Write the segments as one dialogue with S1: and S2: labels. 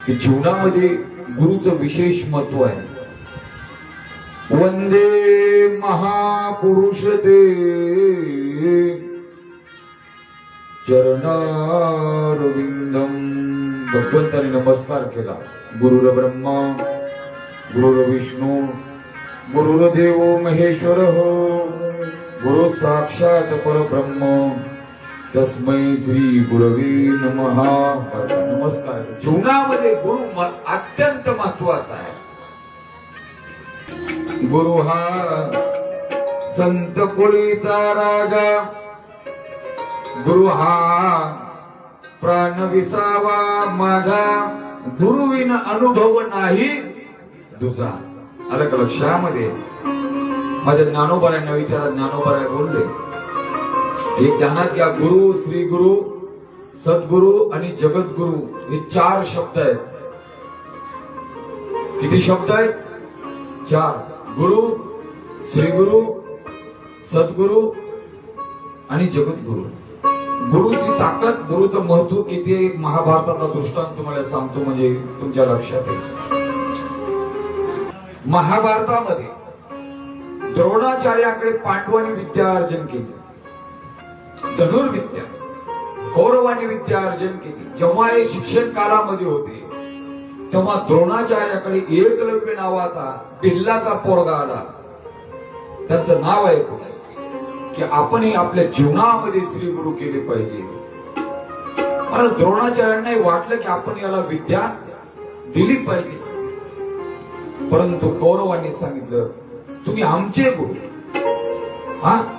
S1: की जीवनामध्ये गुरुचं विशेष महत्व आहे. वंदे महापुरुष ते चरणारविंदम. भगवंताने नमस्कार केला. गुरुर ब्रह्मा गुरुर विष्णू गुरुर्देव महेश्वर गुरु साक्षात परब्रह्म तस्मै श्री गुरवे नमः. नमस्कार. जीवनामध्ये गुरु अत्यंत महत्वाचा आहे. गुरु हा संत कोळीचा राजा, गुरु हा प्राण विसावा माझा, गुरुविन अनुभव नाही तुझा. आलं का लक्षामध्ये? माझ्या ज्ञानोबारांना विचारा. ज्ञानोबाराय बोलले एक ध्यानात घ्या. गुरु, श्री गुरु, सद्गुरु आणि जगद्गुरु हे 4 शब्द आहेत. किती शब्द आहेत? 4. गुरु, श्री गुरु, सद्गुरु आणि जगद्गुरु. गुरुची ताकद, गुरुचं महत्व किती आहे? महाभारताचा दृष्टांत तुम्हाला सांगतो म्हणजे तुमच्या लक्षात येईल. महाभारतामध्ये द्रोणाचार्याकडे पांडवांनी विद्या अर्जन केली, धनुर्विद्या. कौरवांनी विद्या अर्जन केली. जेव्हा हे शिक्षण काळामध्ये होते तेव्हा द्रोणाचार्याकडे एकलव्य नावाचा भिल्लाचा पोरगा आला. त्यांचं नाव ऐकून की आपणही आपल्या जीवनामध्ये श्री गुरु केले पाहिजे. मला द्रोणाचार्यांना वाटलं की आपण याला विद्या दिली पाहिजे. परंतु कौरवांनी सांगितलं तुम्ही आमचे गुरु,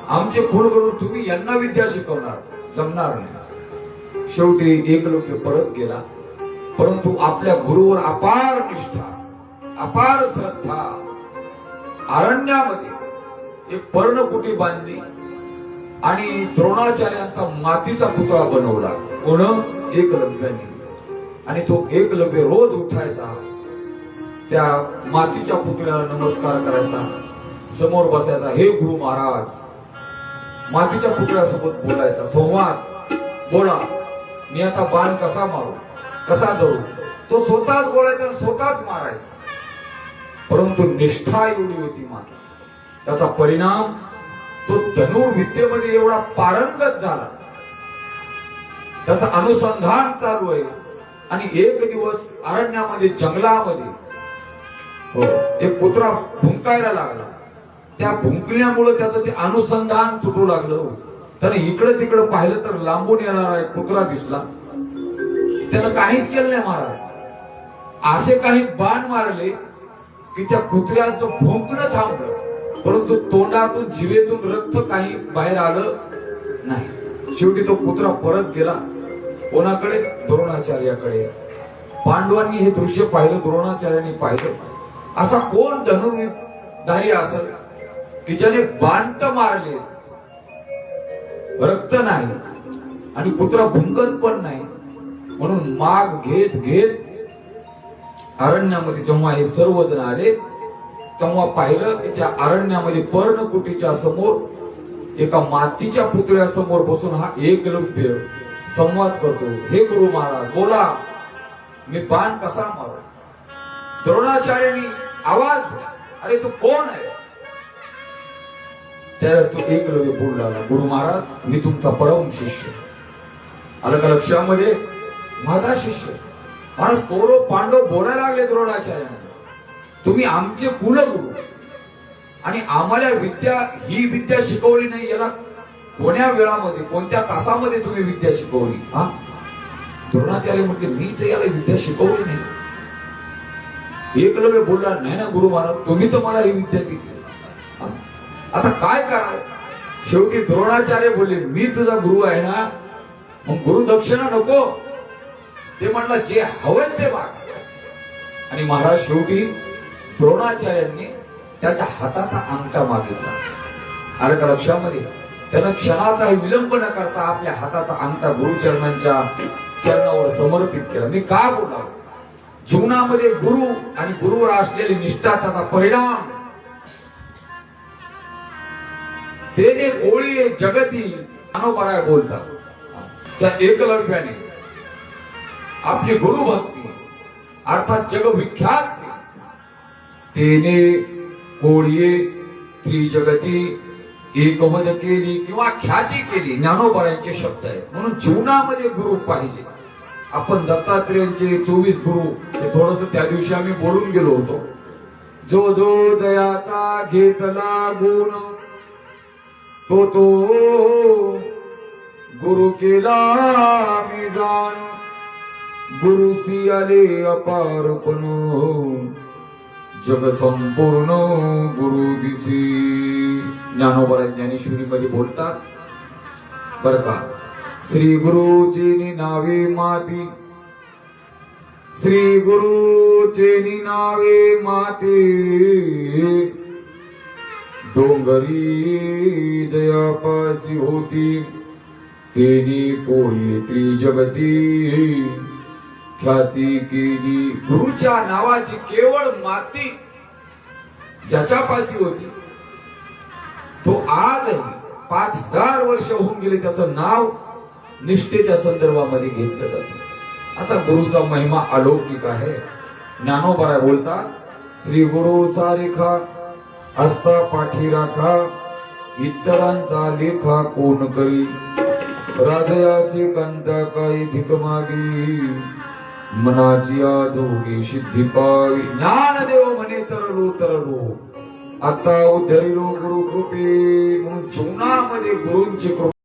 S1: आमचे कुलगुरु, तुम्ही यांना विद्या शिकवणार, जमणार नाही. शेवटी एकलव्य परत गेला. परंतु आपल्या गुरुवर अपार निष्ठा, अपार श्रद्धा. अरण्यामध्ये एक पर्णकुटी बांधली आणि द्रोणाचार्यांचा मातीचा पुतळा बनवला. कोण? एकलव्याने. आणि तो एकलव्य रोज उठायचा, त्या मातीच्या पुतळ्याला नमस्कार करायचा, समोर बसायचा. हे गुरु महाराज. मातीच्या पुतळ्यासोबत बोलायचा. संवाद. बोला, मी आता बाण कसा मारू, कसा धरू. तो स्वतःच बोलायचा, स्वतःच मारायचा. परंतु निष्ठा एवढी होती मात्र त्याचा परिणाम तो धनुर्विद्येमध्ये एवढा पारंगत झाला. त्याचं अनुसंधान चालू आहे. आणि एक दिवस अरण्यामध्ये, जंगलामध्ये एक कुत्रा भुंकायला लागला. त्या भुंकण्यामुळे त्याचं ते अनुसंधान तुटू लागलं. त्याने इकडे तिकडे पाहिलं तर लांबून येणारा एक कुत्रा दिसला. त्यानं काहीच केलं नाही महाराज. असे काही बाण मारले की त्या कुत्र्याचं भुंकणं थांबलं, परंतु तोंडातून, जिभेतून रक्त काही बाहेर आलं नाही. शेवटी तो कुत्रा परत गेला. कोणाकडे? द्रोणाचार्याकडे. पांडवांनी हे दृश्य पाहिलं, द्रोणाचार्यांनी पाहिलं. असा कोण धनुर्धारी असेल की ज्याने बाण तर मारले, रक्त नाही आणि कुत्रा भुंकत पण नाही. म्हणून माग घेत घेत अरण्यामध्ये जेव्हा हे सर्वजण आले तेव्हा पाहिलं की त्या अरण्यामध्ये पर्णकुटीच्या समोर एका मातीच्या पुतळ्यासमोर बसून हा एकलव्य संवाद करतो. हे गुरु महाराज, बोला, मी बाण कसा मारू. द्रोणाचार्यांनी आवाज दिला, अरे तू कोण आहे? त्यावेळेस तो एकलव्य बोलू लागला, गुरु महाराज, मी तुमचा परम शिष्य. आलं का लक्षामध्ये? माझा शिष्य. महाराज, कौरव पांडव बोलायला लागले द्रोणाचार्यांना, तुम्ही आमचे कुलगुरु आणि आम्हाला ही विद्या शिकवली नाही. याला कोण्या वेळामध्ये, कोणत्या तासामध्ये तुम्ही विद्या शिकवली? द्रोणाचार्य म्हटले, मी तर याला विद्या शिकवली नाही. एकलव्य बोलला, नाही ना गुरु महाराज, तुम्ही तर मला ही विद्या दिली. आता काय करा? शेवटी द्रोणाचार्य बोलले, मी तुझा गुरु आहे ना, मग गुरु दक्षिणा नको. ते म्हटलं, जे हवंय ते माग. आणि महाराज शेवटी द्रोणाचार्यांनी त्याच्या हाताचा अंगठा मागितला. आलं का लक्षामध्ये? त्यानं क्षणाचाही विलंब न करता आपल्या हाताचा अंगठा गुरुचरणांच्या चरणावर समर्पित केला. मी का बोला? जीवनामध्ये गुरु आणि गुरुवर असलेली निष्ठा, त्याचा परिणाम. तेने गोळी जगती ज्ञानोबाराय बोलतात. त्या एकलव्याने आपली गुरुभक्ती अर्थात जगविख्यात तेने कोळीये त्रिजगती एकवद केली किंवा ख्याती केली, ज्ञानोबारायांचे शब्द आहेत. म्हणून जीवनामध्ये गुरु पाहिजे. आपण दत्तात्रेयांचे 24 गुरु हे थोडस त्या दिवशी आम्ही बोलून गेलो होतो. जो जो दयाचा घेतला गुण तो तो गुरु केला मी जाण, गुरुसी आले अपारपण जग संपूर्ण गुरु दिसी. ज्ञानोबा ज्ञानेश्वरी मध्ये बोलतात बर का, श्री गुरुची नावे माती, श्री गुरुची नावे माते, डोंगरी जयापासी होती, तेनी कोळी त्रिजगती ख्याती केली. गुरुच्या नावाची केवळ माती ज्याच्यापाशी होती तो आजही 5000 वर्ष होऊन गेले त्याचं नाव निष्ठेच्या संदर्भामध्ये घेतलं जातं. असा गुरुचा महिमा अलौकिक आहे. ज्ञानोबा बोलतात, श्री गुरु सारेखा असता पाठी राखा, इतरांचा लेखा कोण करी, राजयाची कंता काही भिक मागी, मनाची आजोगी सिद्धी पावी. ज्ञानदेव म्हणे तरलो तरलो, आता उद्धरिलो गुरु कृपे. म्हणून जीवनामध्ये गुरूंची कृपा